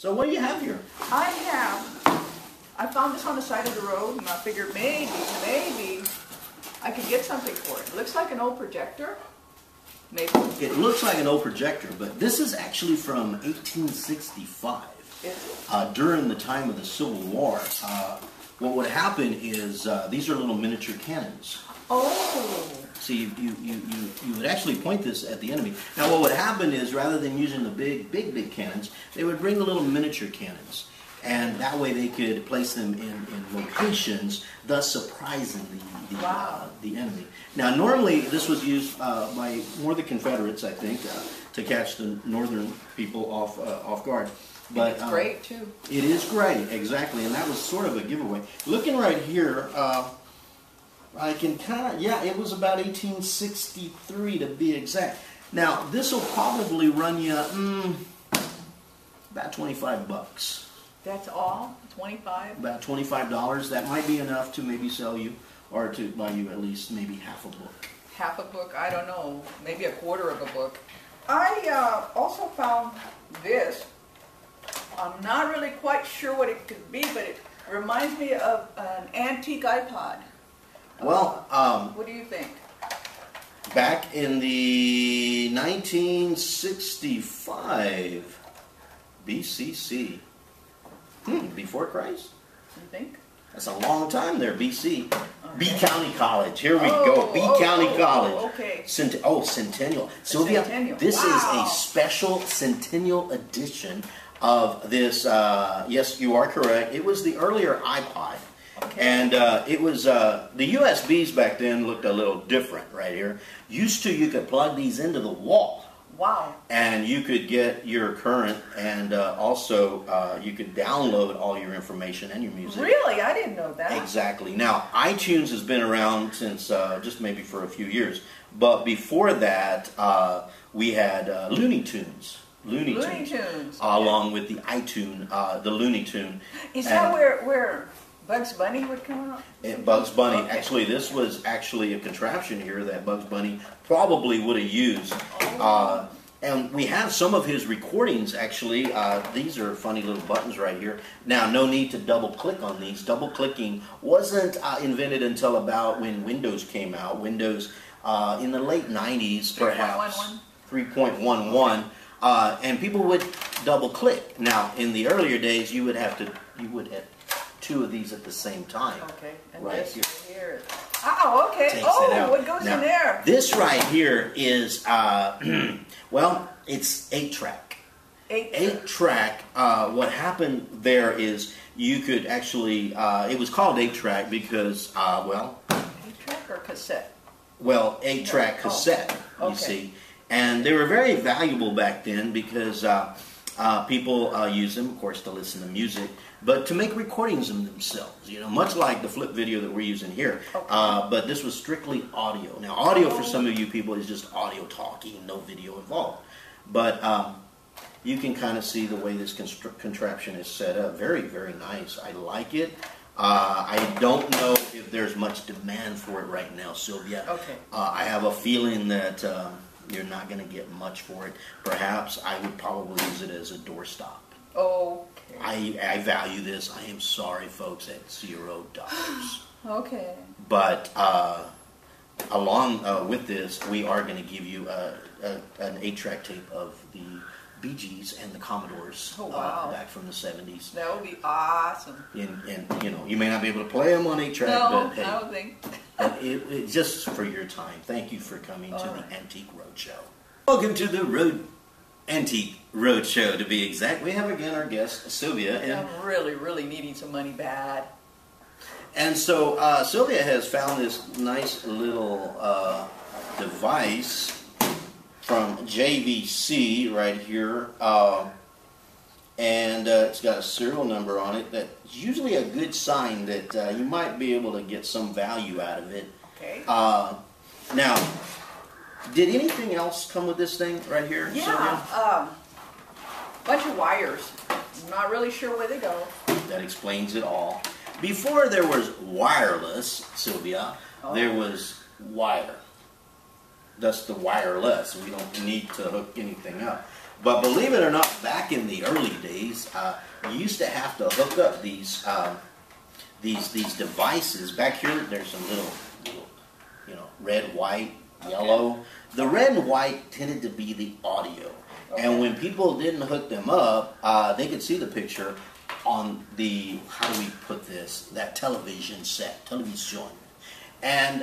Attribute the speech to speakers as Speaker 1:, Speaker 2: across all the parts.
Speaker 1: So what do you have here?
Speaker 2: I found this on the side of the road, and I figured maybe I could get something for it. It looks like an old projector. Maybe.
Speaker 1: It looks like an old projector, but this is actually from 1865. During the time of the Civil War. What would happen is these are little miniature cannons.
Speaker 2: Oh.
Speaker 1: See, you would actually point this at the enemy. Now, what would happen is rather than using the big cannons, they would bring the little miniature cannons. And that way they could place them in locations, thus surprising the enemy. Now, normally this was used by more the Confederates, I think, to catch the northern people off guard. But
Speaker 2: it's great too.
Speaker 1: It is great, exactly, and that was sort of a giveaway. Looking right here, I can kind of, yeah, it was about 1863 to be exact. Now, this will probably run you about 25 bucks.
Speaker 2: That's all? 25?
Speaker 1: About $25. That might be enough to maybe sell you, or to buy you at least maybe half a book.
Speaker 2: Half a book? I don't know. Maybe a quarter of a book. I also found this. I'm not really quite sure what it could be, but it reminds me of an antique iPod.
Speaker 1: Well,
Speaker 2: what do you think?
Speaker 1: Back in the 1965 BCC, before Christ?
Speaker 2: You think?
Speaker 1: That's a long time there, BC. Okay. B County College. Here we go. B County College.
Speaker 2: Okay.
Speaker 1: Centennial. Sylvia,
Speaker 2: Centennial.
Speaker 1: This
Speaker 2: Wow.
Speaker 1: is a special Centennial edition of this. Yes, you are correct. It was the earlier iPod.
Speaker 2: Okay.
Speaker 1: And it was, the USBs back then looked a little different right here. Used to, you could plug these into the wall.
Speaker 2: Wow.
Speaker 1: And you could get your current, and also you could download all your information and your music.
Speaker 2: Really? I didn't know that.
Speaker 1: Exactly. Now, iTunes has been around since just maybe for a few years. But before that, we had Looney Tunes. Looney Tunes. Along with the iTunes, the Looney Tune.
Speaker 2: Is that where Bugs Bunny would come out?
Speaker 1: Bugs Bunny.
Speaker 2: Okay.
Speaker 1: Actually, this was actually a contraption here that Bugs Bunny probably would have used. And we have some of his recordings, actually. These are funny little buttons right here. Now, no need to double-click on these. Double-clicking wasn't invented until about when Windows came out. Windows in the late 90s, perhaps. 3.11. And people would double-click. Now, in the earlier days, you would have two of these at the same time.
Speaker 2: Okay, and
Speaker 1: right
Speaker 2: this here. Oh, okay.
Speaker 1: Takes
Speaker 2: what goes in there?
Speaker 1: This right here is, well, it's 8-track. 8-track. What happened there is you could actually, it was called 8-track because, well...
Speaker 2: 8-track or cassette?
Speaker 1: Well, 8-track cassette, you see. And they were very valuable back then because people use them, of course, to listen to music, but to make recordings of themselves, you know, much like the flip video that we're using here. Okay. But this was strictly audio. Now, audio for some of you people is just audio talking, no video involved. But you can kind of see the way this contraption is set up. Very, very nice. I like it. I don't know if there's much demand for it right now, Sylvia.
Speaker 2: Okay.
Speaker 1: I have a feeling that you're not going to get much for it. Perhaps I would probably use it as a doorstop.
Speaker 2: Okay.
Speaker 1: I value this. I am sorry, folks, at $0.
Speaker 2: Okay.
Speaker 1: But along with this, we are going to give you an 8-track tape of the Bee Gees and the Commodores back from the 70s.
Speaker 2: That would be awesome.
Speaker 1: And you know, you may not be able to play them on 8-track, but hey,
Speaker 2: I don't think.
Speaker 1: It's just for your time. Thank you for coming to the Antique Roadshow. Welcome to the Antique Roadshow, to be exact. We have again our guest, Sylvia. And
Speaker 2: I'm really, really needing some money bad.
Speaker 1: And so Sylvia has found this nice little device from JVC right here. And it's got a serial number on it. That's usually a good sign that you might be able to get some value out of it.
Speaker 2: Okay.
Speaker 1: Now, did anything else come with this thing right here?
Speaker 2: Yeah, bunch of wires. I'm not really sure where they go.
Speaker 1: That explains it all. Before there was wireless, Sylvia, there was wire. Thus the wireless. We don't need to hook anything up. But believe it or not, back in the early days, you used to have to hook up these devices. Back here, there's some little, red, white, yellow. The red and white tended to be the audio. Okay. And when people didn't hook them up, they could see the picture on the, how do we put this, that television set, television. And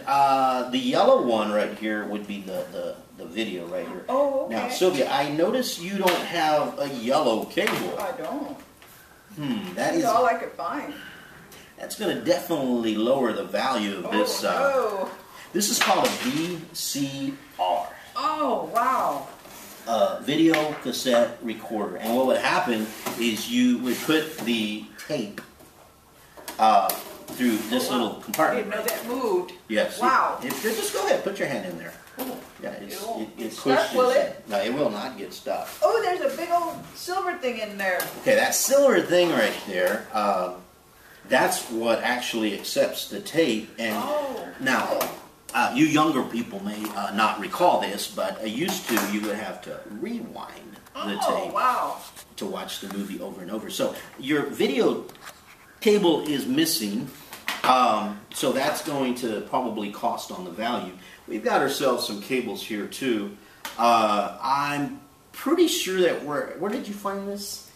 Speaker 1: the yellow one right here would be the video right here.
Speaker 2: Oh, okay.
Speaker 1: Now, Sylvia, I notice you don't have a yellow cable.
Speaker 2: I don't.
Speaker 1: That is
Speaker 2: all I could find.
Speaker 1: That's going to definitely lower the value of this.
Speaker 2: No.
Speaker 1: This is called a VCR.
Speaker 2: Oh, wow.
Speaker 1: Video cassette recorder. And what would happen is you would put the tape through this little compartment.
Speaker 2: I didn't know that moved.
Speaker 1: Yes.
Speaker 2: Wow.
Speaker 1: Just go ahead, put your hand in there.
Speaker 2: Oh,
Speaker 1: yeah, it
Speaker 2: stuck, will it?
Speaker 1: No, it will not get stuck.
Speaker 2: Oh, there's a big old silver thing in there.
Speaker 1: Okay, that silver thing right there, that's what actually accepts the tape. And now, you younger people may not recall this, but used to, you would have to rewind the tape to watch the movie over and over. So your video cable is missing, so that's going to probably cost on the value. We've got ourselves some cables here too. I'm pretty sure that where did you find this?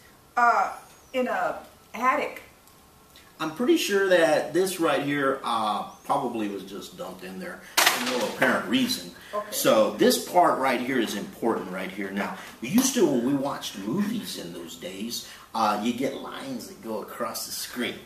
Speaker 2: In a attic.
Speaker 1: I'm pretty sure that this right here probably was just dumped in there for no apparent reason.
Speaker 2: Okay.
Speaker 1: So this part right here is important right here. Now, we used to, when we watched movies in those days, you get lines that go across the screen.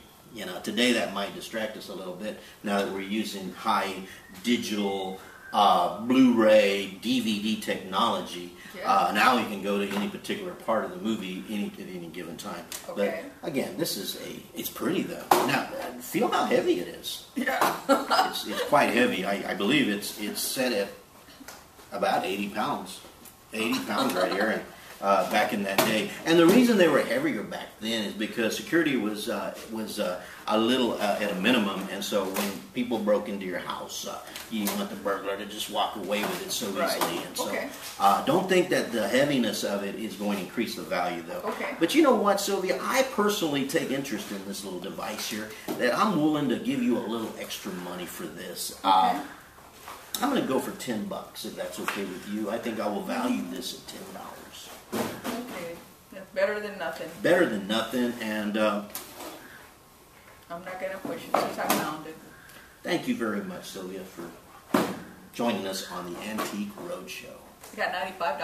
Speaker 1: Today that might distract us a little bit now that we're using high digital Blu-ray, DVD technology. Yeah. Now you can go to any particular part of the movie at any given time.
Speaker 2: Okay.
Speaker 1: But again, it's pretty though. Now, feel how heavy it is.
Speaker 2: Yeah.
Speaker 1: it's quite heavy. I believe it's set at about 80 pounds. 80 pounds right here. And, back in that day, and the reason they were heavier back then is because security was a little at a minimum, and so when people broke into your house, you didn't want the burglar to just walk away with it so easily. And so, don't think that the heaviness of it is going to increase the value, though.
Speaker 2: Okay.
Speaker 1: But you know what, Sylvia? I personally take interest in this little device here. That I'm willing to give you a little extra money for this.
Speaker 2: Okay.
Speaker 1: I'm going to go for $10 if that's okay with you. I think I will value this at $10.
Speaker 2: Okay, that's better than nothing.
Speaker 1: Better than nothing, and
Speaker 2: I'm not going to push it since I found it.
Speaker 1: Thank you very much, Sylvia, for joining us on the Antique Roadshow.
Speaker 2: We got $95.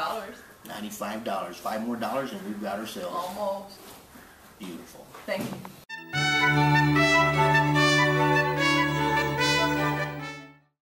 Speaker 1: $95. $5 more and we've got ourselves.
Speaker 2: Almost.
Speaker 1: Beautiful.
Speaker 2: Thank you.